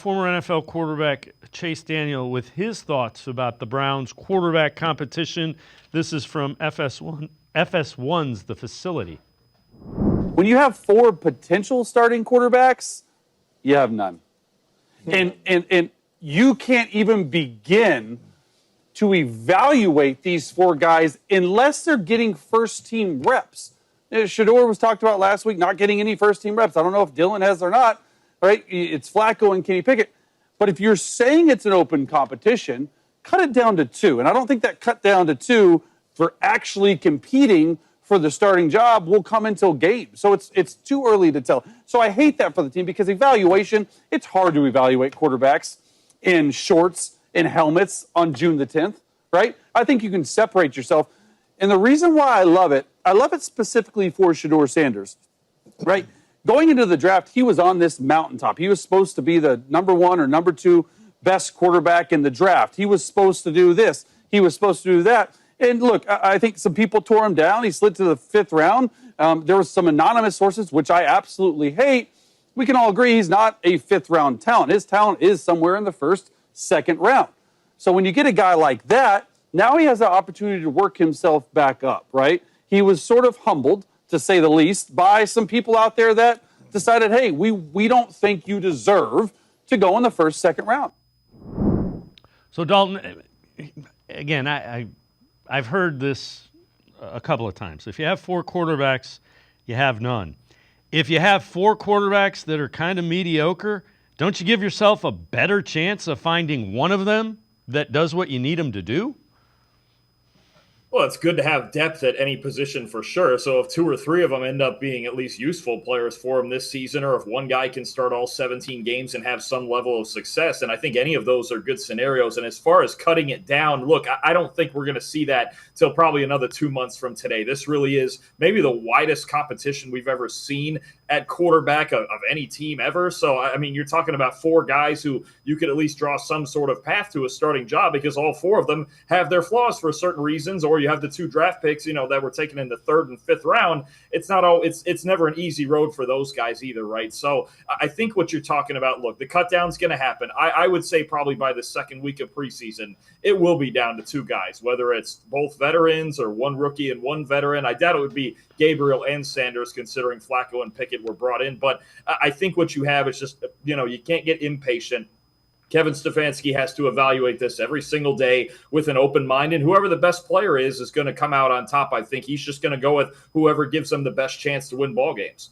Former NFL quarterback Chase Daniel with his thoughts about the Browns' quarterback competition. This is from FS1's The Facility. When you have 4 potential starting quarterbacks, you have none. And you can't even begin to evaluate these 4 guys unless they're getting first-team reps. Shedeur was talked about last week, not getting any first-team reps. I don't know if Dylan has or not. Right? It's Flacco and Kenny Pickett. But if you're saying it's an open competition, cut it down to 2. And I don't think that cut down to 2 for actually competing for the starting job will come until games. So it's too early to tell. So I hate that for the team because evaluation, it's hard to evaluate quarterbacks in shorts and helmets on June the 10th, right? I think you can separate yourself. And the reason why I love it specifically for Shedeur Sanders, right? Going into the draft, he was on this mountaintop. He was supposed to be the number 1 or number 2 best quarterback in the draft. He was supposed to do this. He was supposed to do that. And look, I think some people tore him down. He slid to the 5th round. There was some anonymous sources, which I absolutely hate. We can all agree he's not a 5th-round talent. His talent is somewhere in the 1st, 2nd round. So when you get a guy like that, now he has the opportunity to work himself back up, right? He was sort of humbled, to say the least, by some people out there that decided, hey, we don't think you deserve to go in the 1st, 2nd round. So, Dalton, again, I've heard this a couple of times. If you have 4 quarterbacks, you have none. If you have 4 quarterbacks that are kind of mediocre, don't you give yourself a better chance of finding one of them that does what you need them to do? Well, it's good to have depth at any position for sure. So if 2 or 3 of them end up being at least useful players for him this season, or if one guy can start all 17 games and have some level of success, and I think any of those are good scenarios. And as far as cutting it down, look, I don't think we're going to see that till probably another 2 months from today. This really is maybe the widest competition we've ever seen at quarterback of any team ever. So, I mean, you're talking about 4 guys who you could at least draw some sort of path to a starting job because all 4 of them have their flaws for certain reasons, or you have the 2 draft picks, that were taken in the 3rd and 5th round. It's never an easy road for those guys either, right? So I think what you're talking about, look, the cut down's going to happen. I would say probably by the 2nd week of preseason, it will be down to 2 guys, whether it's both veterans or 1 rookie and 1 veteran. I doubt it would be Gabriel and Sanders, considering Flacco and Pickett were brought in. But I think what you have is just, you can't get impatient. Kevin Stefanski has to evaluate this every single day with an open mind, and whoever the best player is going to come out on top. I think he's just going to go with whoever gives them the best chance to win ball games.